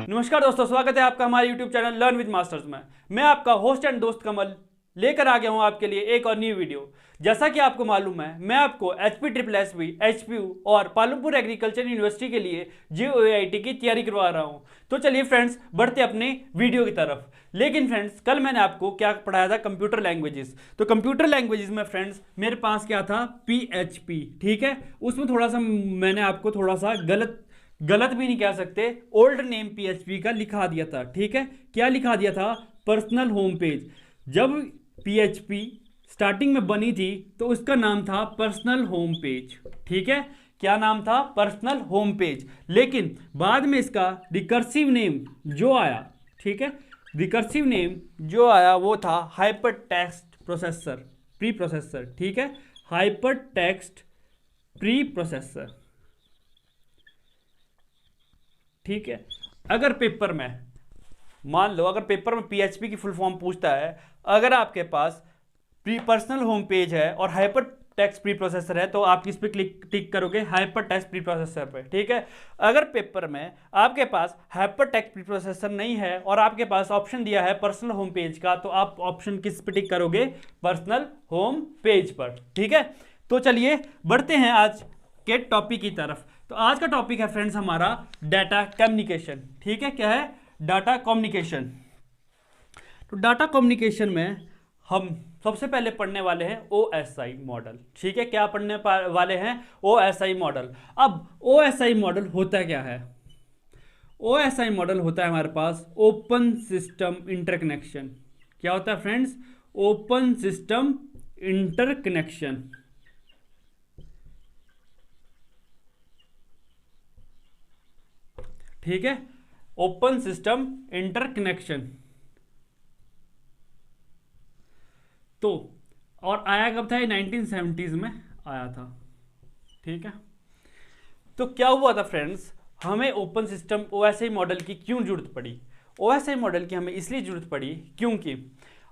नमस्कार दोस्तों, स्वागत है आपका हमारे YouTube channel learn with masters में। मैं आपका होस्ट एंड दोस्त कमल लेकर आ गया हूं आपके लिए एक और न्यू वीडियो। जैसा कि आपको मालूम है, मैं आपको HP-SSB, HPU और पालमपुर एग्रीकल्चर यूनिवर्सिटी के लिए JOAIT की तैयारी करवा रहा हूं। तो चलिए फ्रेंड्स, बढ़ते अपने वीडियो की तरफ। लेकिन फ्रेंड्स, कल मैंने आपको क्या पढ़ाया था? Computer languages. तो कंप्यूटर लैंग्वेजेस में फ्रेंड्स मेरे पास क्या था? PHP। ठीक है, उसमें थोड़ा सा मैंने आपको थोड़ा सा गलत भी नहीं कह सकते, ओल्ड नेम PHP का लिखा दिया था। ठीक है, क्या लिखा दिया था? Personal home page. जब PHP स्टार्टिंग में बनी थी तो उसका नाम था पर्सनल होम पेज। ठीक है, क्या नाम था? Personal home page. लेकिन बाद में इसका रिकर्सिव नेम जो आया, ठीक है, रिकर्सिव नेम जो आया वो था hyper text processor pre processor. ठीक है, हाइपर टेक्स्ट प्री प्रोसेसर। ठीक है, अगर पेपर में मान लो, अगर पेपर में PHP की फुल फॉर्म पूछता है, अगर आपके पास प्री पर्सनल होम पेज है और हाइपर टेक्स्ट प्री प्रोसेसर है तो आप किस पे टिक करोगे? हाइपर टेक्स्ट प्री प्रोसेसर पे। ठीक है, अगर पेपर में आपके पास हाइपर टेक्स्ट प्री प्रोसेसर नहीं है और आपके पास ऑप्शन दिया है पर्सनल होम पेज का, तो आप ऑप्शन किस पे टिक करोगे? पर्सनल होम पेज पर। ठीक है, तो चलिए बढ़ते हैं आज के टॉपिक की तरफ। तो आज का टॉपिक है फ्रेंड्स हमारा डाटा कम्युनिकेशन। ठीक है, क्या है? Data communication. तो डाटा कम्युनिकेशन में हम सबसे पहले पढ़ने वाले हैं OSI मॉडल। ठीक है, क्या पढ़ने वाले हैं? OSI model. अब OSI मॉडल होता क्या है? OSI मॉडल होता है हमारे पास ओपन सिस्टम इंटरकनेक्शन। क्या होता है फ्रेंड्स? Open system interconnection. ठीक है, ओपन सिस्टम इंटरकनेक्शन। तो और आया कब था? 1970s में आया था। ठीक है, तो क्या हुआ था फ्रेंड्स, हमें ओपन सिस्टम OSI मॉडल की क्यों जरूरत पड़ी? OSI मॉडल की हमें इसलिए जरूरत पड़ी क्योंकि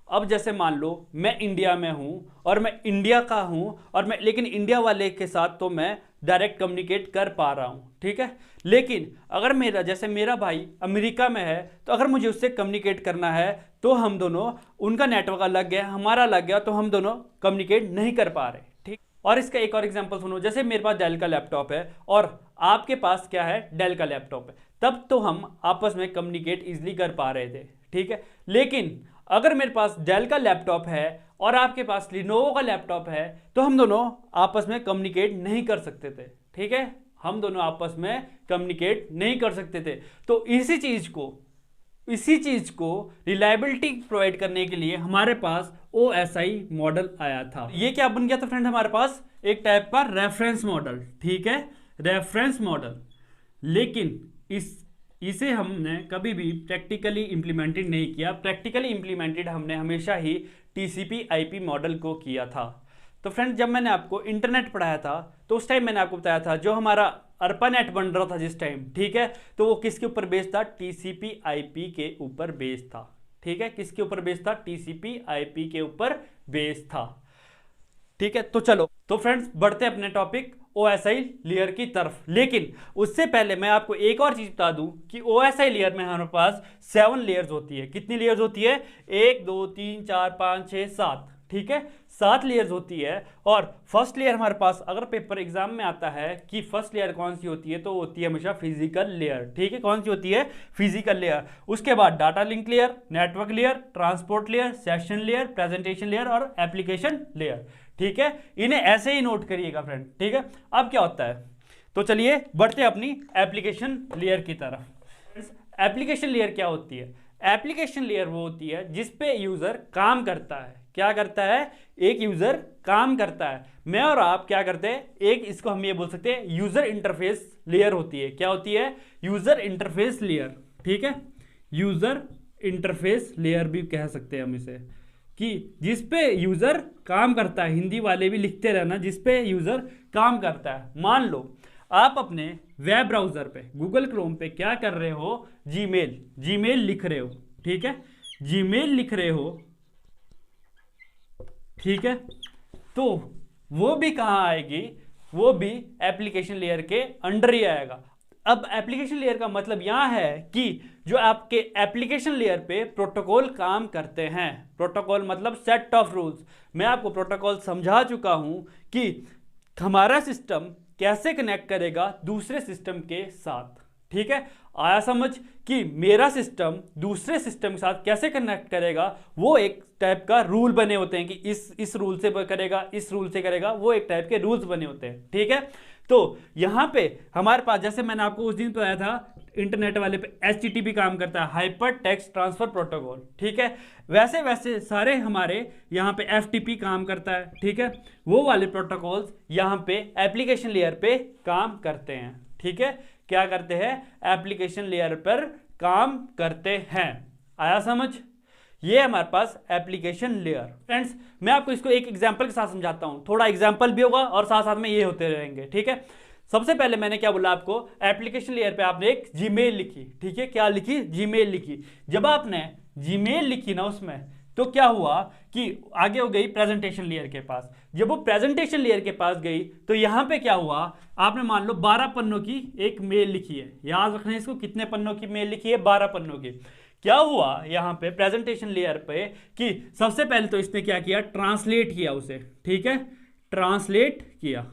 अब जैसे मान लो मैं इंडिया में हूं और मैं इंडिया का हूं और मैं, लेकिन इंडिया वाले के साथ तो मैं डायरेक्ट कम्युनिकेट कर पा रहा हूं। ठीक है, लेकिन अगर मेरा भाई अमेरिका में है तो अगर मुझे उससे कम्युनिकेट करना है तो हम दोनों, उनका नेटवर्क अलग गया, हमारा अलग गया, तो हम दोनों कम्युनिकेट नहीं कर पा रहे। ठीक, और इसका एक और एग्जांपल सुनो। जैसे मेरे पास डेल का लैपटॉप है और आपके पास क्या है? डेल का लैपटॉप है, तब तो हम आपस में कम्युनिकेट इजिली कर पा रहे थे। ठीक है, लेकिन अगर मेरे पास डेल का लैपटॉप है और आपके पास लिनोवो का लैपटॉप है तो हम दोनों आपस में कम्युनिकेट नहीं कर सकते थे। ठीक है, हम दोनों आपस में कम्युनिकेट नहीं कर सकते थे। तो इसी चीज को रिलायबिलिटी प्रोवाइड करने के लिए हमारे पास OSI मॉडल आया था। ये क्या बन गया था फ्रेंड? हमारे पास एक टाइप का रेफरेंस मॉडल। ठीक है, रेफरेंस मॉडल। लेकिन इसे हमने कभी भी प्रैक्टिकली इंप्लीमेंटेड नहीं किया। प्रैक्टिकली इंप्लीमेंटेड हमने हमेशा ही TCP/IP मॉडल को किया था। तो फ्रेंड्स, जब मैंने आपको इंटरनेट पढ़ाया था तो उस टाइम मैंने आपको बताया था जो हमारा ARPANET बन रहा था जिस टाइम, ठीक है, तो वो किसके ऊपर बेस्ड था? TCP/IP के ऊपर बेस्ड था। ठीक है, किसके ऊपर बेस्ड था? TCP/IP के ऊपर बेस्ड था। ठीक है, तो चलो, तो फ्रेंड्स बढ़ते अपने टॉपिक OSI लेयर की तरफ। लेकिन उससे पहले मैं आपको एक और चीज बता दूं कि OSI लेयर में हमारे पास 7 लेयर्स होती है। कितनी लेयर्स होती है? 1 2 3 4 5 6 7। ठीक है, 7 लेयर्स होती है। और फर्स्ट लेयर हमारे पास, अगर पेपर एग्जाम में आता है कि फर्स्ट लेयर कौन सी होती है, तो होती है हमेशा फिजिकल लेयर। ठीक है, कौन सी होती है? Physical layer. उसके बाद data link layer, network layer, transport layer, session layer, presentation layer और एप्लीकेशन लेयर। ठीक है, इन्हें ऐसे ही नोट करिएगा फ्रेंड। ठीक है, अब क्या होता है? तो चलिए बढ़ते अपनी एप्लीकेशन लेयर की तरफ। एप्लीकेशन लेयर क्या होती है? एप्लीकेशन लेयर वो होती है जिसपे यूजर काम करता है। क्या करता है? एक यूजर काम करता है। मैं और आप क्या करते हैं? एक, इसको हम ये बोल सकते हैं यूजर इंटरफेस लेयर होती है। क्या होती है? User interface layer. ठीक है, यूजर इंटरफेस लेयर भी कह सकते हैं हम इसे, कि जिसपे यूजर काम करता है। हिंदी वाले भी लिखते रहना, जिसपे यूजर काम करता है। मान लो आप अपने वेब ब्राउजर पे, गूगल क्रोम पे क्या कर रहे हो? जीमेल लिख रहे हो। ठीक है, जीमेल लिख रहे हो। ठीक है, तो वो भी कहां आएगी? वो भी एप्लीकेशन लेयर के अंडर ही आएगा। अब एप्लीकेशन लेयर का मतलब यहां है कि जो आपके एप्लीकेशन लेयर पे प्रोटोकॉल काम करते हैं, प्रोटोकॉल मतलब सेट ऑफ रूल्स। मैं आपको प्रोटोकॉल समझा चुका हूं कि हमारा सिस्टम कैसे कनेक्ट करेगा दूसरे सिस्टम के साथ। ठीक है, आया समझ कि मेरा सिस्टम दूसरे सिस्टम के साथ कैसे कनेक्ट करेगा। वो एक टाइप का रूल बने होते हैं कि इस रूल से करेगा, इस रूल से करेगा, वो एक टाइप के रूल्स बने होते हैं। ठीक है, तो यहां पे हमारे पास, जैसे मैंने आपको उस दिन बताया था इंटरनेट वाले पे HTTP काम करता है, हाइपर टेक्स्ट ट्रांसफर प्रोटोकॉल। ठीक है, वैसे वैसे सारे हमारे यहाँ पे FTP काम करता है। ठीक है, वो वाले प्रोटोकॉल्स यहाँ पे एप्लीकेशन लेयर पे काम करते हैं। ठीक है, क्या करते हैं, एप्लीकेशन लेयर पर काम करते हैं। आया समझ, ये हमारे पास एप्लीकेशन लेयर। फ्रेंड्स, मैं आपको इसको एक एग्जांपल के साथ समझाता हूं, थोड़ा एग्जांपल भी होगा और साथ साथ में ये होते रहेंगे। ठीक है, सबसे पहले मैंने क्या बोला आपको, एप्लीकेशन लेयर पे आपने एक जीमेल लिखी। ठीक है, क्या लिखी, जीमेल लिखी। जब आपने जीमेल लिखी ना उसमें, तो क्या हुआ कि आगे हो गई प्रेजेंटेशन लेयर के पास। जब वो प्रेजेंटेशन लेयर के पास गई तो यहां पे क्या हुआ, आपने मान लो 12 पन्नों की एक मेल लिखी है। याद रखना इसको, कितने पन्नों की मेल लिखी है, 12 पन्नों की। क्या हुआ यहां पे प्रेजेंटेशन लेयर पे कि सबसे पहले तो इसने क्या किया, ट्रांसलेट किया उसे। ठीक है, ट्रांसलेट किया।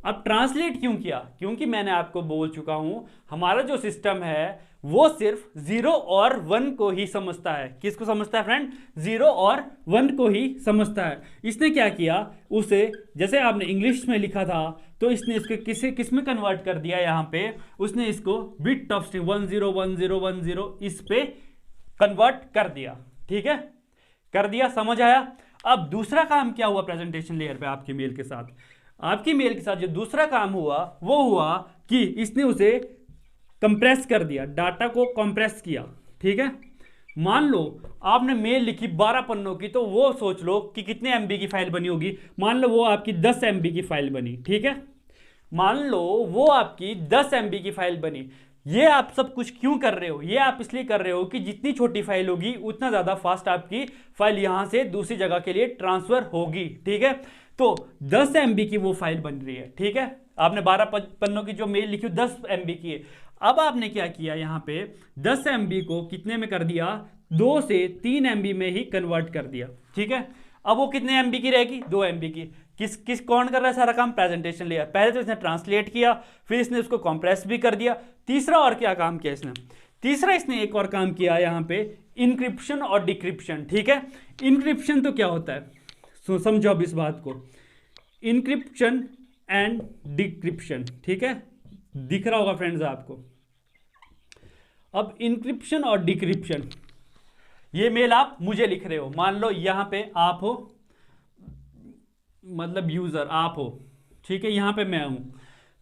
अब ट्रांसलेट क्यों किया, क्योंकि मैंने आपको बोल चुका हूं हमारा जो सिस्टम है वो सिर्फ 0 और 1 को ही समझता है। किसको समझता है फ्रेंड, 0 और 1 को ही समझता है। इसने क्या किया, उसे जैसे आपने इंग्लिश में लिखा था तो इसने इसके किस में कन्वर्ट कर दिया, यहां पे उसने इसको बिट ऑफ स्ट्रिंग 101010 इस पे कन्वर्ट कर दिया। ठीक है, कर दिया, समझ आया। अब दूसरा काम क्या हुआ प्रेजेंटेशन लेयर पे आपकी मेल के साथ, आपकी मेल के साथ जो दूसरा काम हुआ वो हुआ कि इसने उसे कंप्रेस कर दिया, डाटा को कंप्रेस किया। ठीक है, मान लो आपने मेल लिखी 12 पन्नों की, तो वो सोच लो कि कितने MB की फाइल बनी होगी। मान लो वो आपकी 10 MB की फाइल बनी। ठीक है, मान लो वो आपकी 10 MB की फाइल बनी। ये आप सब कुछ क्यों कर रहे हो, ये आप इसलिए कर रहे हो कि जितनी छोटी फाइल होगी उतना ज्यादा फास्ट आपकी फाइल यहां से दूसरी जगह के लिए ट्रांसफर होगी। ठीक है, तो 10 MB की वो फाइल बन रही है। ठीक है, आपने 12 पन्नों की जो मेल लिखी 10 MB की है। अब आपने क्या किया, यहां पे 10 MB को कितने में कर दिया, 2 से 3 MB में ही कन्वर्ट कर दिया। ठीक है, अब वो कितने MB की रहेगी, 2 MB की। किस कौन कर रहा है सारा काम, प्रेजेंटेशन लेयर। पहले तो इसने ट्रांसलेट किया, फिर इसने उसको कंप्रेस भी कर दिया। तीसरा और क्या काम किया इसने, तीसरा इसने एक और काम किया यहां पे, इंक्रिप्शन और डिक्रिप्शन। ठीक है, इंक्रिप्शन तो क्या होता है, समझो अब इस बात को, इंक्रिप्शन एंड डिक्रिप्शन। ठीक है, दिख रहा होगा फ्रेंड्स आपको। अब इंक्रिप्शन और डिक्रिप्शन, ये मेल आप मुझे लिख रहे हो, मान लो यहां पे आप हो, मतलब यूजर आप हो। ठीक है, यहां पे मैं हूं,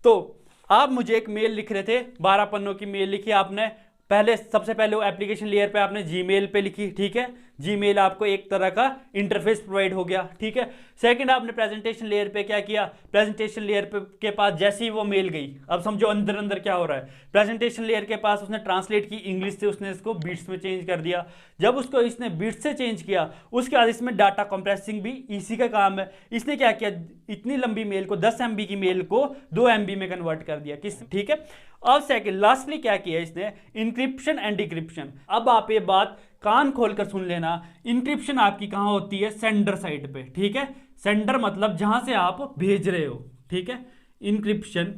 तो आप मुझे एक मेल लिख रहे थे, 12 पन्नों की मेल लिखी आपने। पहले सबसे पहले वो एप्लीकेशन लेयर पे आपने जीमेल पे लिखी। ठीक है, जीमेल आपको एक तरह का इंटरफेस प्रोवाइड हो गया। ठीक है, सेकंड आपने प्रेजेंटेशन लेयर पे क्या किया, प्रेजेंटेशन लेयर पे के पास जैसे ही वो मेल गई, अब समझो अंदर अंदर क्या हो रहा है, प्रेजेंटेशन लेयर के पास उसने ट्रांसलेट की इंग्लिश से, उसने इसको बीट्स में चेंज कर दिया। जब उसको इसने बीट्स से चेंज किया, उसके बाद इसमें डाटा कंप्रेसिंग भी इसी का काम है। इसने क्या किया, इतनी लंबी मेल को, 10 MB की मेल को 2 MB में कन्वर्ट कर दिया। किस, ठीक है, और सेकंड लास्टली क्या किया इसने, इंक्रिप्शन एंड डिक्रिप्शन। अब आप ये बात कान खोलकर सुन लेना, इंक्रिप्शन आपकी कहां होती है, सेंडर साइड पे। ठीक है, सेंडर मतलब जहां से आप भेज रहे हो। ठीक है, इंक्रिप्शन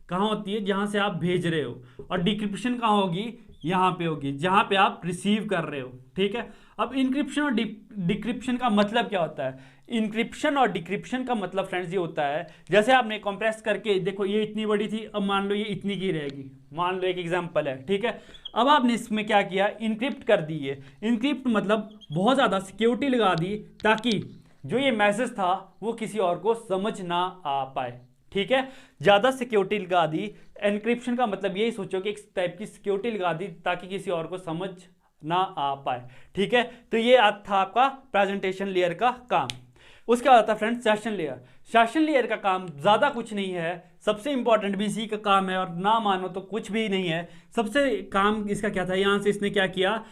कहां होती है, जहां से आप भेज रहे हो, और डिक्रिप्शन कहां होगी, यहां पे होगी जहां पे आप रिसीव कर रहे हो। ठीक है, अब इंक्रिप्शन और डिक्रिप्शन का मतलब क्या होता है, इंक्रिप्शन और डिक्रिप्शन का मतलब फ्रेंड्स ये होता है, जैसे आपने कंप्रेस करके देखो, ये इतनी बड़ी थी, अब मान लो ये इतनी की रहेगी, मान लो एक एग्जांपल है। ठीक है, अब आपने इसमें क्या किया, इंक्रिप्ट कर दी है। इंक्रिप्ट मतलब बहुत ज़्यादा सिक्योरिटी लगा दी, ताकि जो ये मैसेज था वो किसी और को समझ ना आ पाए। ठीक है, ज़्यादा सिक्योरिटी लगा दी। एनक्रिप्शन का मतलब यही सोचो कि एक टाइप की सिक्योरिटी लगा दी ताकि किसी और को समझ ना आ पाए। ठीक है, तो ये था आपका प्रेजेंटेशन लेयर का काम। उसके बाद आता है friends session layer. Session layer का काम ज़्यादा कुछ नहीं है, सबसे इंपॉर्टेंट भी इसी का काम है, और ना मानो तो कुछ भी नहीं है। सबसे काम इसका क्या था, यहाँ से इसने क्या किया,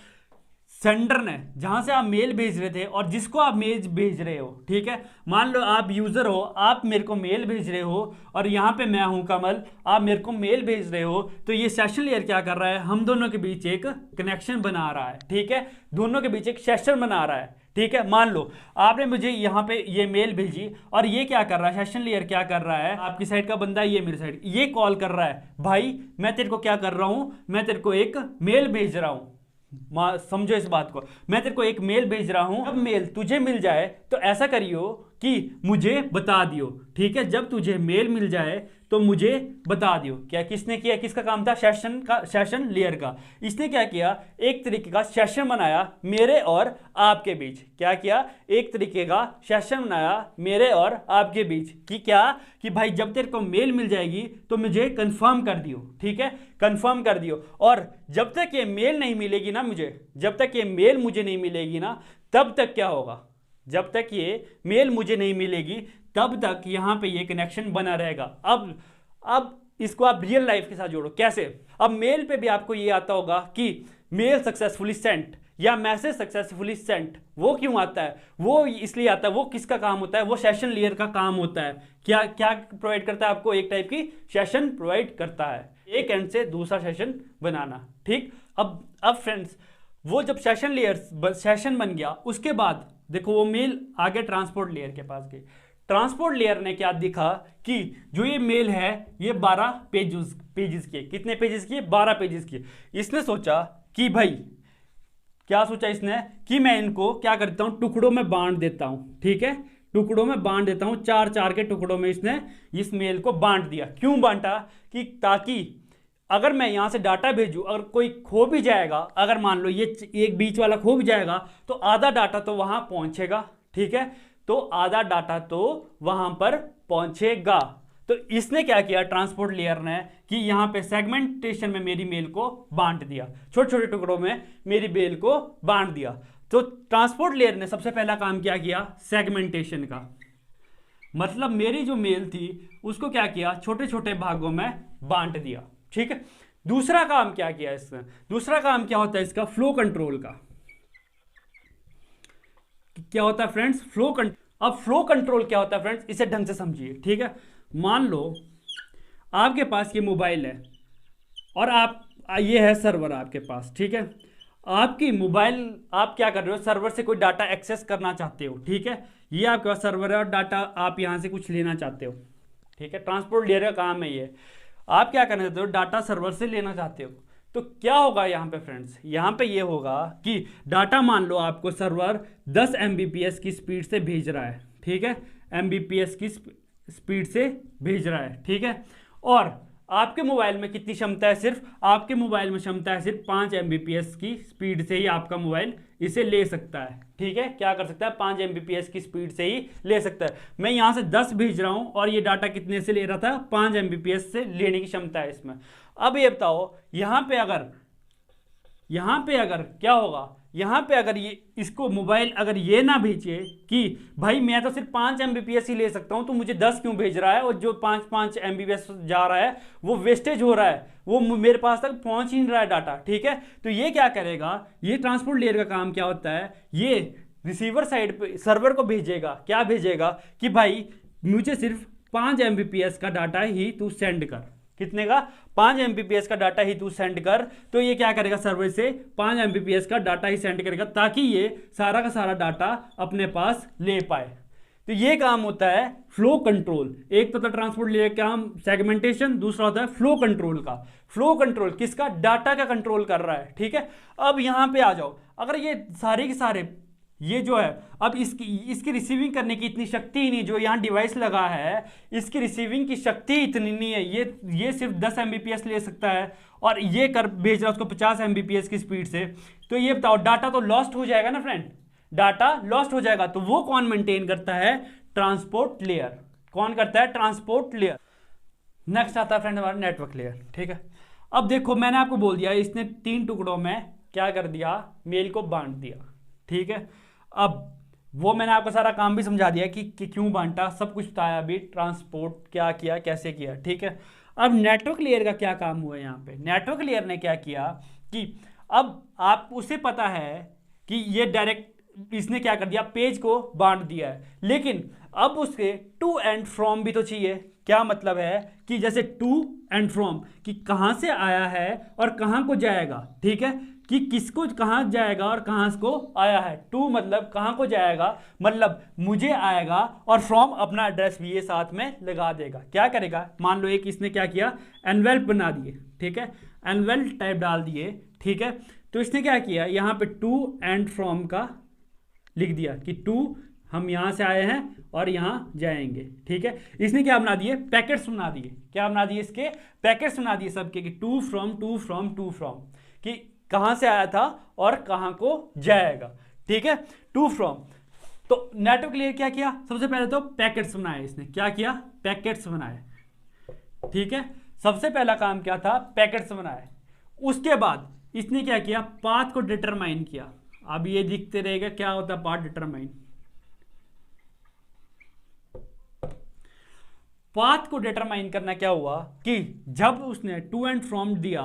सेंडर ने, जहां से आप मेल भेज रहे थे और जिसको आप मेल भेज रहे हो, ठीक है, मान लो आप यूजर हो, आप मेरे को मेल भेज रहे हो और यहाँ पे मैं हूं कमल, आप मेरे को मेल भेज रहे हो, तो ये सेशन लेयर क्या कर रहा है, हम दोनों के बीच एक कनेक्शन बना रहा है, ठीक है, दोनों के बीच एक सेशन बना रहा है, ठीक है। मान लो आपने मुझे यहाँ पे ये मेल भेजी और ये क्या कर रहा है, सेशन लेयर क्या कर रहा है, आपकी साइड का बंदा, ये मेरी साइड, ये कॉल कर रहा है, भाई मैं तेरे को क्या कर रहा हूं, मैं तेरे को एक मेल भेज रहा हूं, समझो इस बात को, मैं तेरे को एक मेल भेज रहा हूं, अब मेल तुझे मिल जाए तो ऐसा करियो कि मुझे बता दियो, ठीक है, जब तुझे मेल मिल जाए तो मुझे बता दियो। क्या किसने किया, किसका काम था, सेशन लेयर का। इसने क्या किया, एक तरीके का सेशन बनाया मेरे और आपके बीच, क्या किया, एक तरीके का सेशन बनाया मेरे और आपके बीच, कि क्या, कि भाई जब तेरे को मेल मिल जाएगी तो मुझे कंफर्म कर दियो, ठीक है, कंफर्म कर दियो, और जब तक ये मेल नहीं मिलेगी ना मुझे, जब तक ये मेल मुझे नहीं मिलेगी ना, तब तक क्या होगा, जब तक ये मेल मुझे नहीं मिलेगी तब तक यहां पे ये कनेक्शन बना रहेगा। अब इसको आप रियल लाइफ के साथ जोड़ो, कैसे, अब मेल पे भी आपको ये आता होगा कि मेल सक्सेसफुली सेंट या मैसेज सक्सेसफुली सेंट, वो क्यों आता है, वो इसलिए आता है, वो किसका काम होता है, वो सेशन लेयर का काम होता है। क्या क्या प्रोवाइड करता है आपको, एक टाइप की सेशन प्रोवाइड करता है, एक एंड से दूसरा सेशन बनाना, ठीक। अब फ्रेंड्स, वो जब सेशन लेयर सेशन बन गया, उसके बाद देखो वो मेल आगे ट्रांसपोर्ट लेयर के पास गई, ट्रांसपोर्ट लेयर ने क्या दिखा कि जो ये मेल है ये 12 पेजेस की, कितने पेजेस की, 12 पेजेस की। इसने सोचा कि भाई, क्या सोचा इसने, कि मैं इनको क्या करता हूं, टुकड़ों में बांट देता हूं, ठीक है, टुकड़ों में बांट देता हूं, 4-4 के टुकड़ों में इसने इस मेल को बांट दिया। क्यों बांटा, कि ताकि अगर मैं यहां से डाटा भेजूं, अगर कोई खो भी जाएगा, अगर मान लो ये एक बीच वाला खो भी जाएगा तो आधा डाटा तो वहां पहुंचेगा, ठीक है, तो आधा डाटा तो वहां पर पहुंचेगा। तो इसने क्या किया ट्रांसपोर्ट लेयर ने, कि यहां पे सेगमेंटेशन में मेरी मेल को बांट दिया, छोटे छोटे टुकड़ों में मेरी मेल को बांट दिया। तो ट्रांसपोर्ट लेयर ने सबसे पहला काम क्या किया, सेगमेंटेशन का, मतलब मेरी जो मेल थी उसको क्या किया, छोटे छोटे भागों में बांट दिया, ठीक है। दूसरा काम क्या किया इसने, दूसरा काम क्या होता है इसका, फ्लो कंट्रोल का। क्या होता है फ्रेंड्स, अब फ्लो कंट्रोल क्या होता है फ्रेंड्स, इसे ढंग से समझिए, ठीक है। मान लो आपके पास ये मोबाइल है और ये है सर्वर आपके पास, ठीक है, आपकी मोबाइल, आप क्या कर रहे हो, सर्वर से कोई डाटा एक्सेस करना चाहते हो, ठीक है, ये आपके पास सर्वर है और डाटा आप यहां से कुछ लेना चाहते हो, ठीक है, ट्रांसपोर्ट लेयर का काम है ये, आप क्या करना चाहते हो, डाटा सर्वर से लेना चाहते हो। तो क्या होगा यहाँ पे फ्रेंड्स, यहाँ पे ये होगा कि डाटा, मान लो आपको सर्वर 10 Mbps की स्पीड से भेज रहा है, ठीक है, Mbps की स्पीड से भेज रहा है, ठीक है, और आपके मोबाइल में कितनी क्षमता है, सिर्फ आपके मोबाइल में क्षमता है सिर्फ 5 Mbps की स्पीड से ही आपका मोबाइल इसे ले सकता है, ठीक है, क्या कर सकता है, 5 Mbps की स्पीड से ही ले सकता है। मैं यहां से 10 भेज रहा हूं और ये डाटा कितने से ले रहा था, 5 Mbps से लेने की क्षमता है इसमें। अब ये बताओ यहां पे अगर क्या होगा, यहां पे अगर ये इसको मोबाइल अगर ये ना भेजे कि भाई मैं तो सिर्फ 5 Mbps ही ले सकता हूं, तो मुझे 10 क्यों भेज रहा है, और जो 5 Mbps जा रहा है वो वेस्टेज हो रहा है, वो मेरे पास तक पहुंच ही नहीं रहा है डाटा, ठीक है। तो ये क्या करेगा, ये ट्रांसपोर्ट लेयर का काम क्या होता है, ये रिसीवर साइड पे सर्वर को भेजेगा, क्या भेजेगा, कि भाई मुझे सिर्फ 5 Mbps का डाटा ही तू सेंड कर, कितने का, 5 Mbps का डाटा ही तू सेंड कर। तो ये क्या करेगा, सर्वर से 5 Mbps का डाटा ही सेंड करेगा ताकि ये सारा का सारा डाटा अपने पास ले पाए। तो ये काम होता है फ्लो कंट्रोल। एक तो था ट्रांसपोर्ट लेयर का काम सेगमेंटेशन, दूसरा होता है फ्लो कंट्रोल का। फ्लो कंट्रोल किसका, डाटा का कंट्रोल कर रहा है, ठीक है। अब यहां पे आ जाओ, अगर ये सारे के सारे ये जो है, अब इसकी रिसीविंग करने की इतनी शक्ति ही नहीं, जो यहाँ डिवाइस लगा है इसकी रिसीविंग की शक्ति इतनी नहीं है, ये सिर्फ 10 Mbps ले सकता है और ये कर भेज रहा है उसको 50 Mbps की स्पीड से। तो ये बताओ डाटा तो लॉस्ट हो जाएगा ना फ्रेंड, डाटा लॉस्ट हो जाएगा। तो वो कौन मेंटेन करता है, ट्रांसपोर्ट लेयर। कौन करता है, ट्रांसपोर्ट लेयर। नेक्स्ट आता है फ्रेंड हमारा नेटवर्क लेयर, ठीक है। अब देखो मैंने आपको बोल दिया इसने 3 टुकड़ों में क्या कर दिया, मेल को बांट दिया, ठीक है। अब वो मैंने आपको सारा काम भी समझा दिया कि क्यों बांटा, सब कुछ बताया अभी, ट्रांसपोर्ट क्या किया, कैसे किया, ठीक है। अब नेटवर्क लेयर का क्या काम हुआ यहाँ पे, नेटवर्क लेयर ने क्या किया कि अब आप उसे पता है कि ये डायरेक्ट इसने क्या कर दिया, पेज को बांट दिया है, लेकिन अब उसके टू एंड फ्रॉम भी तो चाहिए। क्या मतलब है कि जैसे टू एंड फ्रॉम कि कहां से आया है और कहां को जाएगा, ठीक है, कि किसको कहां जाएगा और कहां को आया है। टू मतलब कहां को जाएगा, मतलब मुझे आएगा, और फ्रॉम अपना एड्रेस भी ये साथ में लगा देगा। क्या करेगा, मान लो एक इसने क्या किया, एनवेल्प बना दिए, ठीक है, एनवेल्प टाइप डाल दिए, ठीक है, तो इसने क्या किया, यहां पे टू एंड फ्रॉम का लिख दिया कि टू हम यहां से आए हैं और यहां जाएंगे, ठीक है। इसने क्या बना दिए, पैकेट्स बना दिए। क्या बना दिए, इसके पैकेट्स बना दिए सबके, कि to from to from to from, कि कहां से आया था और कहां को जाएगा, ठीक है, टू फ्रॉम। तो नेटवर्क लेयर क्या किया, सबसे पहले तो पैकेट्स बनाए इसने। क्या किया, पैकेट्स बनाए, ठीक है, सबसे पहला काम क्या था, पैकेट्स बनाए। उसके बाद इसने क्या किया, पाथ को डिटरमाइन किया। अब ये दिखते रहेगा क्या होता है पाथ डिटरमाइन। पाथ को डिटरमाइन करना क्या हुआ कि जब उसने टू एंड फ्रॉम दिया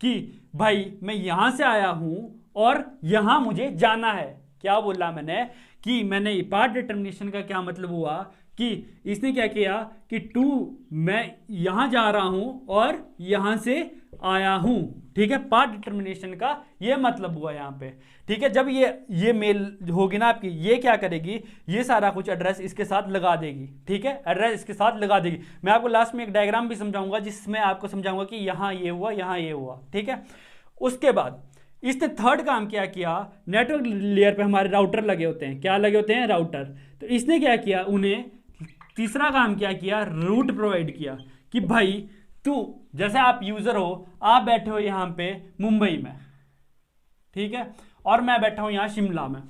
कि भाई मैं यहां से आया हूं और यहां मुझे जाना है। क्या बोला मैंने कि मैंने पाथ डिटर्मिनेशन का क्या मतलब हुआ कि इसने क्या किया कि टू मैं यहां जा रहा हूं और यहां से आया हूं, ठीक है, पाथ डिटर्मिनेशन का ये मतलब हुआ यहां पे, ठीक है। जब ये मेल होगी ना आपकी, ये क्या करेगी, ये सारा कुछ एड्रेस इसके साथ लगा देगी, ठीक है, एड्रेस इसके साथ लगा देगी। मैं आपको लास्ट में एक डायग्राम भी समझाऊंगा जिसमें आपको समझाऊंगा कि यहां ये हुआ, यहां ये हुआ, ठीक है। उसके बाद इसने थर्ड काम क्या किया, नेटवर्क लेयर पे हमारे राउटर लगे होते हैं। क्या लगे होते हैं, राउटर। तो इसने क्या किया, उन्हें तीसरा काम क्या किया, रूट प्रोवाइड किया कि भाई तू, जैसे आप यूजर हो, आप बैठे हो यहां पे मुंबई में, ठीक है, और मैं बैठा हूं यहां शिमला में।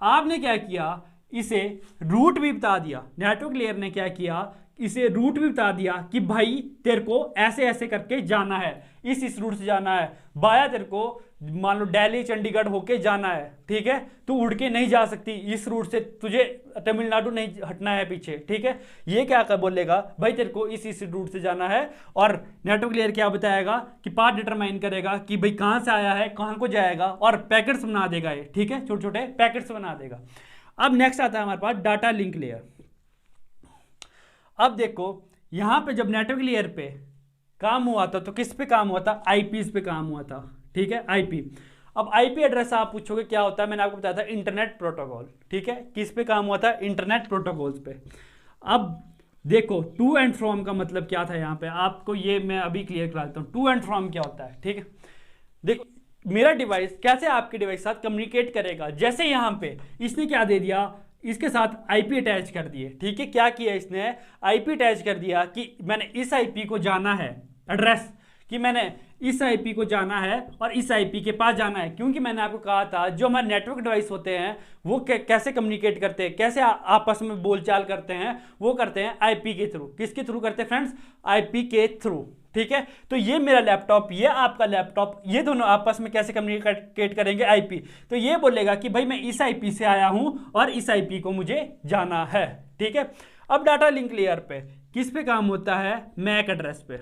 आपने क्या किया, इसे रूट भी बता दिया। नेटवर्क लेयर ने क्या किया, इसे रूट भी बता दिया कि भाई तेरे को ऐसे ऐसे करके जाना है, इस रूट से जाना है, बाया तेरे को मान लो दिल्ली चंडीगढ़ होके जाना है, ठीक है, तू उड़ के नहीं जा सकती, इस रूट से तुझे तमिलनाडु नहीं हटना है पीछे, ठीक है। ये क्या कर बोलेगा, भाई तेरे को इस रूट से जाना है, और नेटवर्क लेयर क्या बताएगा कि पाथ डिटरमाइन करेगा कि भाई कहां से आया है, कहां को जाएगा, और पैकेट्स बना देगा ये, ठीक है, छोटे छोटे पैकेट्स बना देगा। अब नेक्स्ट आता है हमारे पास डाटा लिंक लेयर। अब देखो यहां पे जब नेटवर्क लेयर पे काम हुआ था तो किस पे काम हुआ था, आईपीस पे काम हुआ था, ठीक है, आईपी। अब आईपी एड्रेस आप पूछोगे क्या होता है, मैंने आपको बताया था इंटरनेट प्रोटोकॉल, ठीक है, किस पे काम हुआ था, इंटरनेट प्रोटोकॉल्स पे। अब देखो टू एंड फ्रॉम का मतलब क्या था, यहां पे आपको ये मैं अभी क्लियर करा देता हूं, टू एंड फ्रॉम क्या होता है, ठीक है। देखो मेरा डिवाइस कैसे आपके डिवाइस के साथ कम्युनिकेट करेगा, जैसे यहां पे इसने क्या दे दिया, इसके साथ आईपी अटैच कर दिए, ठीक है। क्या किया इसने, आईपी अटैच कर दिया कि मैंने इस आईपी को जाना है, एड्रेस कि मैंने इस आईपी को जाना है और इस आईपी के पास जाना है। क्योंकि मैंने आपको कहा था जो हमारे नेटवर्क डिवाइस होते हैं वो कैसे कम्युनिकेट करते हैं, कैसे आपस में बोलचाल करते हैं, वो करते हैं आईपी के थ्रू। किसके थ्रू करते हैं फ्रेंड्स, आईपी के थ्रू, ठीक है। तो ये मेरा लैपटॉप, ये आपका लैपटॉप, ये दोनों आपस में कैसे कम्युनिकेट करेंगे, आईपी। तो ये बोलेगा कि भाई मैं इस आईपी से आया हूं और इस आईपी को मुझे जाना है, ठीक है। अब डाटा लिंक लेयर पे किस पे काम होता है, मैक एड्रेस पे।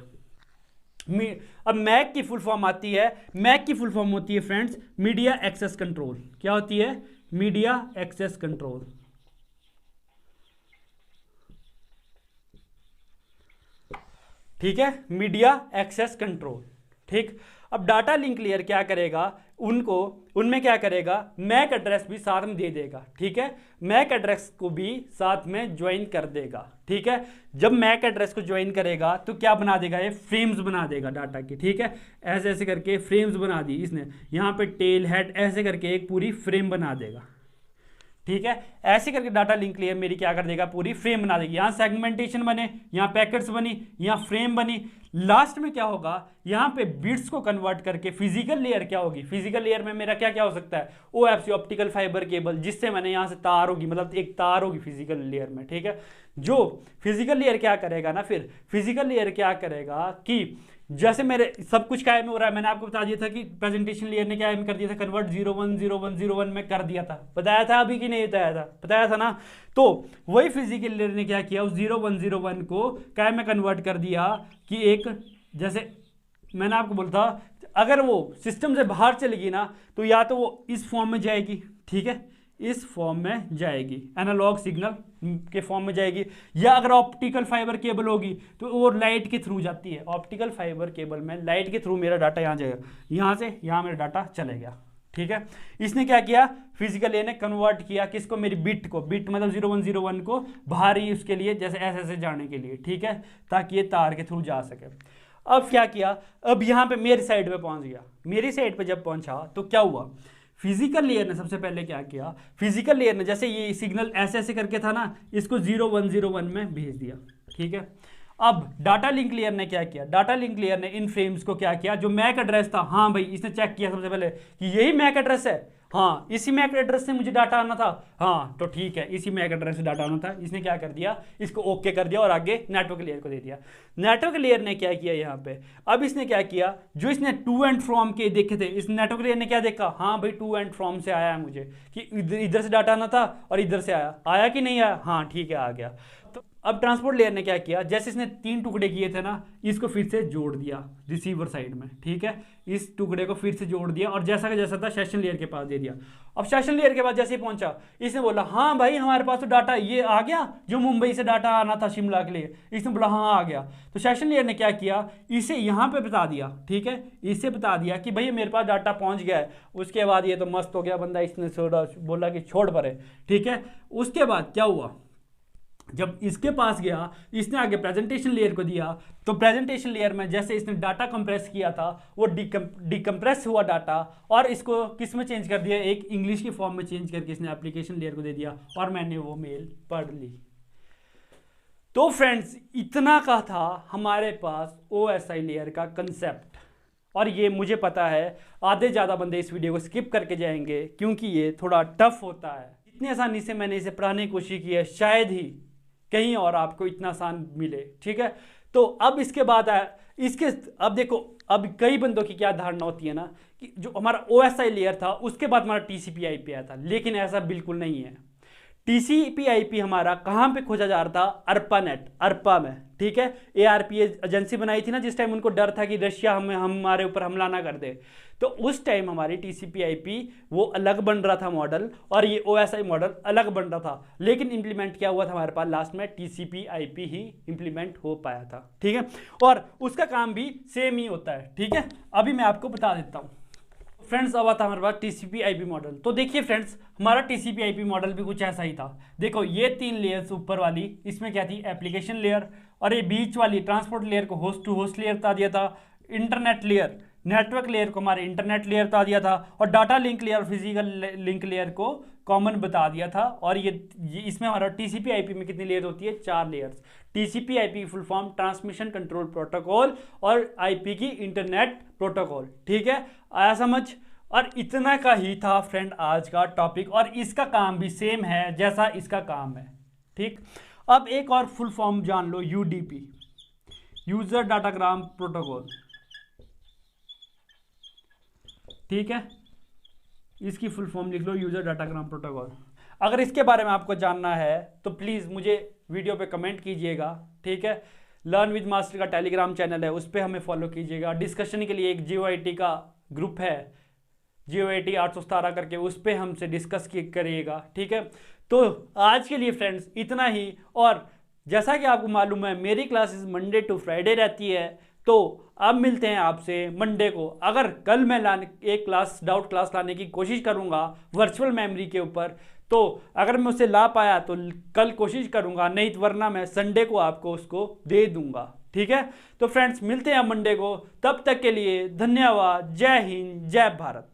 अब मैक की फुल फॉर्म आती है, मैक की फुल फॉर्म होती है फ्रेंड्स मीडिया एक्सेस कंट्रोल। क्या होती है, मीडिया एक्सेस कंट्रोल, ठीक है, मीडिया एक्सेस कंट्रोल, ठीक। अब डाटा लिंक लेयर क्या करेगा, उनमें क्या करेगा, मैक एड्रेस भी साथ में दे देगा, ठीक है, मैक एड्रेस को भी साथ में ज्वाइन कर देगा, ठीक है। जब मैक एड्रेस को ज्वाइन करेगा तो क्या बना देगा, ये फ्रेम्स बना देगा डाटा की, ठीक है। ऐसे ऐसे करके फ्रेम्स बना दी इसने, यहाँ पे टेल हेड ऐसे करके एक पूरी फ्रेम बना देगा, ठीक है। ऐसे करके डाटा लिंक लेयर मेरी क्या कर देगा, पूरी फ्रेम बना देगी। यहाँ सेगमेंटेशन बने, यहाँ पैकेट्स बनी, यहाँ फ्रेम बनी। लास्ट में क्या होगा, यहाँ पे बिट्स को कन्वर्ट करके फिजिकल लेयर क्या होगी, फिजिकल लेयर में मेरा क्या क्या हो सकता है, ओएफसी ऑप्टिकल फाइबर केबल, जिससे मैंने यहाँ से तार होगी, मतलब एक तार होगी फिजिकल लेयर में, ठीक है। जो फिजिकल लेयर क्या करेगा ना, फिर फिजिकल लेयर क्या करेगा कि जैसे मेरे सब कुछ कायम हो रहा है, मैंने आपको बता दिया था कि प्रेजेंटेशन लेयर ने क्या कर दिया था, कन्वर्ट 010101 में कर दिया था, बताया था अभी कि नहीं बताया था ना। तो वही फिजिकल लेयर ने क्या किया, उस 0101 को क्या में कन्वर्ट कर दिया कि एक, जैसे मैंने आपको बोला था अगर वो सिस्टम से बाहर चलेगी ना तो या तो वो इस फॉर्म में जाएगी, ठीक है, इस फॉर्म में जाएगी, एनालॉग सिग्नल के फॉर्म में जाएगी। या अगर ऑप्टिकल फाइबर केबल होगी तो वो लाइट के थ्रू जाती है, ऑप्टिकल फाइबर केबल में लाइट के थ्रू मेरा डाटा यहाँ जाएगा, यहाँ से यहाँ मेरा डाटा चले गया। ठीक है, इसने क्या किया, फिजिकल ए ने कन्वर्ट किया किसको, मेरी बिट को, बिट मतलब 0101 को बाहर ही उसके लिए जैसे ऐसे जाने के लिए, ठीक है, ताकि ये तार के थ्रू जा सके। अब क्या किया, अब यहाँ पे मेरी साइड पे पहुंच गया, मेरी साइड पे जब पहुंचा तो क्या हुआ, फिजिकल लेयर ने सबसे पहले क्या किया, फिजिकल लेयर ने जैसे ये सिग्नल ऐसे ऐसे करके था ना, इसको 0101 में भेज दिया। ठीक है, अब डाटा लिंक लेयर ने क्या किया, डाटा लिंक लेयर ने इन फ्रेम्स को क्या किया, जो मैक एड्रेस था, हाँ भाई इसने चेक किया सबसे पहले कि यही मैक एड्रेस है, हाँ इसी मैक एड्रेस से मुझे डाटा आना था, हाँ तो ठीक है इसी मैक एड्रेस से डाटा आना था। इसने क्या कर दिया, इसको ओके कर दिया और आगे नेटवर्क लेयर को दे दिया। नेटवर्क लेयर ने क्या किया यहाँ पे, अब इसने क्या किया, जो इसने टू एंड फ्रॉम के देखे थे, इस नेटवर्क लेयर ने क्या देखा, हाँ भाई टू एंड फ्रॉम से आया है मुझे, कि इधर से डाटा आना था और इधर से आया कि नहीं आया, हाँ ठीक है आ गया। तो अब ट्रांसपोर्ट लेयर ने क्या किया, जैसे इसने 3 टुकड़े किए थे ना, इसको फिर से जोड़ दिया रिसीवर साइड में। ठीक है, इस टुकड़े को फिर से जोड़ दिया और जैसा का जैसा था सेशन लेयर के पास दे दिया। अब सेशन लेयर के पास जैसे ही पहुंचा, इसने बोला हाँ भाई हमारे पास तो डाटा ये आ गया, जो मुंबई से डाटा आना था शिमला के लिए। इसने बोला हाँ आ गया। तो सेशन लेयर ने क्या किया, इसे यहाँ पे बता दिया, ठीक है, इसे बता दिया कि भाई मेरे पास डाटा पहुंच गया है। उसके बाद ये तो मस्त हो गया बंदा, इसने बोला कि छोड़ परे। ठीक है, उसके बाद क्या हुआ, जब इसके पास गया, इसने आगे प्रेजेंटेशन लेयर को दिया, तो प्रेजेंटेशन लेयर में जैसे इसने डाटा कंप्रेस किया था, वो डिकम्प्रेस हुआ डाटा और इसको किस में चेंज कर दिया, एक इंग्लिश की फॉर्म में चेंज करके इसने एप्लीकेशन लेयर को दे दिया और मैंने वो मेल पढ़ ली। तो फ्रेंड्स इतना का था हमारे पास OSI लेयर का कंसेप्ट। और ये मुझे पता है आधे ज़्यादा बंदे इस वीडियो को स्किप करके जाएंगे क्योंकि ये थोड़ा टफ होता है। इतनी आसानी से मैंने इसे पढ़ाने की कोशिश की है, शायद ही कहीं और आपको इतना आसान मिले। ठीक है, तो अब इसके बाद अब देखो, अब कई बंदों की क्या धारणा होती है ना कि जो हमारा OSI लेयर था उसके बाद हमारा TCP/IP आया था, लेकिन ऐसा बिल्कुल नहीं है। TCP/IP हमारा कहाँ पे खोजा जा रहा था, अर्पा में। ठीक है, ARP एजेंसी बनाई थी ना जिस टाइम उनको डर था कि रशिया हमारे ऊपर हमला ना कर दे, तो उस टाइम हमारी TCP/IP वो अलग बन रहा था मॉडल और ये OSI मॉडल अलग बन रहा था। लेकिन इंप्लीमेंट क्या हुआ था हमारे पास, लास्ट में TCP/IP ही इंप्लीमेंट हो पाया था। ठीक है, और उसका काम भी सेम ही होता है। ठीक है, अभी मैं आपको बता देता हूँ। फ्रेंड्स अब आता हमारे पास TCP/IP मॉडल। तो देखिए फ्रेंड्स, हमारा TCP/IP मॉडल भी कुछ ऐसा ही था। देखो ये 3 लेयर्स ऊपर वाली, इसमें क्या थी, एप्लीकेशन लेयर, और ये बीच वाली ट्रांसपोर्ट लेयर को होस्ट टू होस्ट लेयर बता दिया था, इंटरनेट लेयर, नेटवर्क लेयर को हमारे इंटरनेट लेयर बता दिया था, और डाटा लिंक लेयर और फिजिकल लिंक लेयर को कॉमन बता दिया था। और ये इसमें हमारा TCP/IP में कितनी लेयर होती है, 4 layers. TCP/IP full form transmission control protocol और IP की इंटरनेट प्रोटोकॉल। ठीक है, आया समझ। और इतना का ही था फ्रेंड आज का टॉपिक, और इसका काम भी सेम है जैसा इसका काम है। ठीक, अब एक और फुल फॉर्म जान लो, UDP, यूजर डाटाग्राम प्रोटोकॉल। ठीक है, इसकी फुल फॉर्म लिख लो, यूजर डाटाग्राम प्रोटोकॉल। अगर इसके बारे में आपको जानना है तो प्लीज़ मुझे वीडियो पे कमेंट कीजिएगा। ठीक है, लर्न विद मास्टर का टेलीग्राम चैनल है, उस पर हमें फॉलो कीजिएगा। डिस्कशन के लिए एक JOIT का ग्रुप है, JOIT 817 करके, उस पर हमसे डिस्कस करिएगा। ठीक है, तो आज के लिए फ्रेंड्स इतना ही। और जैसा कि आपको मालूम है मेरी क्लासेस मंडे टू फ्राइडे रहती है, तो अब मिलते हैं आपसे मंडे को। अगर कल मैं एक डाउट क्लास लाने की कोशिश करूंगा वर्चुअल मेमोरी के ऊपर, तो अगर मैं उसे ला पाया तो कल कोशिश करूंगा, नहीं तो वरना मैं संडे को आपको उसको दे दूंगा। ठीक है, तो फ्रेंड्स मिलते हैं मंडे को, तब तक के लिए धन्यवाद। जय हिंद, जय भारत।